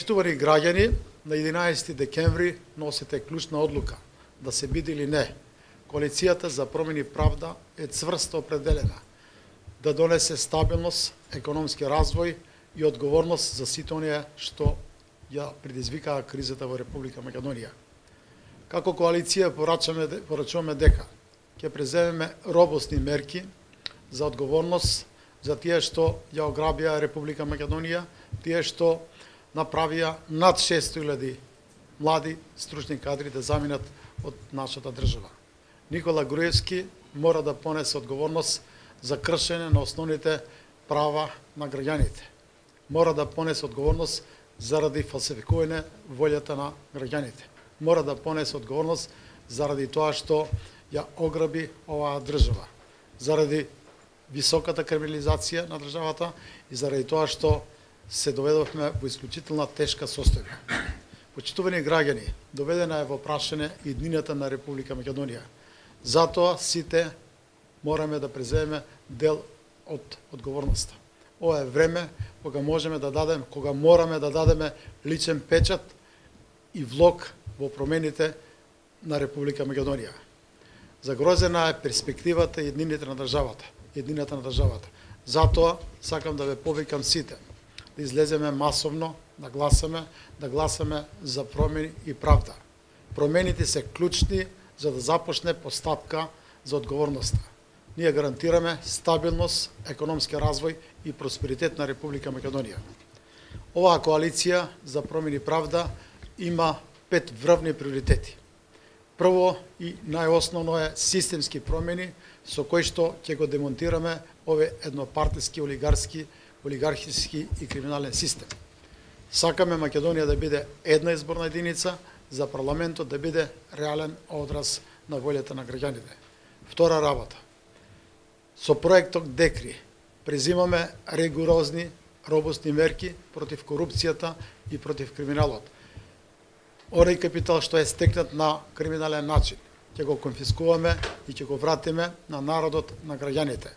Почитувани граѓани, на 11 декември носите клучна одлука да се биде или не. Коалицијата за промени и правда е цврсто определена да донесе стабилност, економски развој и одговорност за сите оние што ја предизвикаа кризата во Република Македонија. Како коалиција порачуваме дека ќе преземеме робусни мерки за одговорност за тие што ја ограбија Република Македонија, тие што направија над 600.000 млади стручни кадри да заминат од нашата држава. Никола Груевски мора да понесе одговорност за кршење на основните права на граѓаните. Мора да понесе одговорност заради фалсификување волјата на граѓаните. Мора да понесе одговорност заради тоа што ја ограби оваа држава, заради високата криминализација на државата и заради тоа што се доведовме во исклучителна тешка состојба. Почитувани граѓани, доведена е во прашање иднината на Република Македонија. Затоа сите мораме да преземеме дел од одговорноста. Ова е време кога мораме да дадеме личен печат и влог во промените на Република Македонија. Загрозена е перспективата и еднината на државата. Затоа сакам да ве повикам сите да излеземе масовно, да гласаме за промени и правда. Промените се клучни за да започне постапка за одговорноста. Ние гарантираме стабилност, економски развој и просперитет на Република Македонија. Оваа коалиција за промени и правда има 5 врвни приоритети. Прво и најосновно е системски промени со кои што ќе го демонтираме овој еднопартиски, олигархиски и криминален систем. Сакаме Македонија да биде една изборна единица, за парламентот да биде реален одраз на волјата на граѓаните. Втора работа. Со проектот ДЕКРИ презимаме ригорозни, робусни мерки против корупцијата и против криминалот. Оној капитал што е стекнат на криминален начин, ќе го конфискуваме и ќе го вратиме на народот, на граѓаните.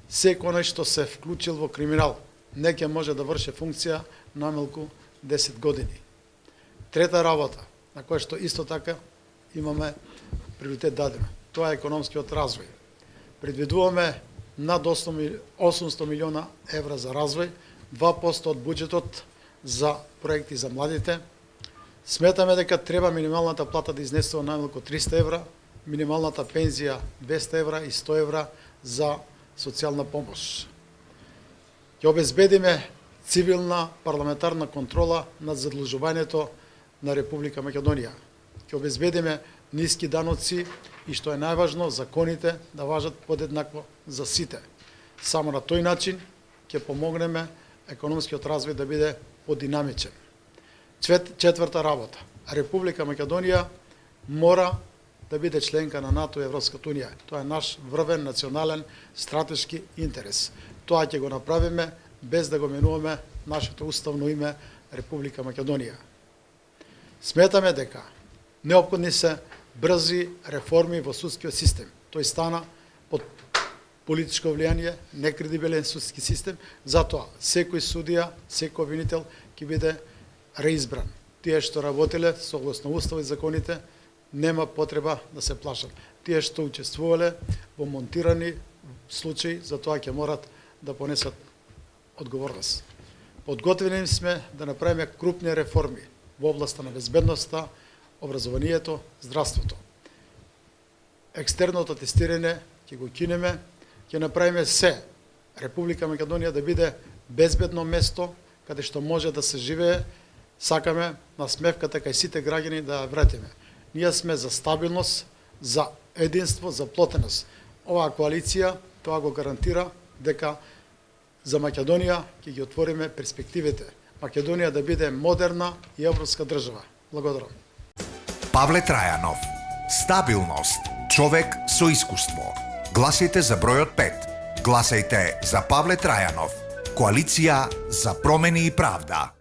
Секој оној што се вклучил во криминал не ќе може да врши функција намалку 10 години. Трета работа, на која што исто така имаме приоритет дадеме, тоа е економскиот развој. Предвидуваме над 800 милиона евра за развој, 2% од буџетот за проекти за младите. Сметаме дека треба минималната плата да изнесува најмалку 300 евра, минималната пензија 200 евра и 100 евра за социјална помош. Ќе обезбедиме цивилна парламентарна контрола над задлужувањето на Република Македонија. Ќе обезбедиме ниски даноци и што е најважно, законите да важат подеднакво за сите. Само на тој начин ќе помогнеме економскиот развој да биде подинамичен. Четврта работа. Република Македонија мора да биде членка на НАТО и Европската унија. Тоа е наш врвен национален стратешки интерес. Тоа ќе го направиме без да го менуваме нашето уставно име Република Македонија. Сметаме дека неопходни се брзи реформи во судскиот систем. Тој стана под политичко влијание, некредибилен судски систем, затоа секој судија, секој обвинител ќе биде реизбран. Тие што работеле согласно уставот и законите нема потреба да се плашат. Тие што учествувале во монтирани случаи, за тоа ќе морат да понесат одговорност. Подготвени сме да направиме крупни реформи во областа на безбедноста, образованието, здравството. Екстерното тестирање ќе го кинеме, ќе направиме се Република Македонија да биде безбедно место каде што може да се живее. Сакаме насмевката кај сите граѓани да ја вратиме. Ние сме за стабилност, за единство, за плотеност. Оваа коалиција тоа го гарантира дека за Македонија ќе ги отвориме перспективите. Македонија да биде модерна и европска држава. Благодарам. Павле Трајанов. Стабилност. Човек со искуство. Гласайте за бројот 5. Гласајте за Павле Трајанов. Коалиција за промени и правда.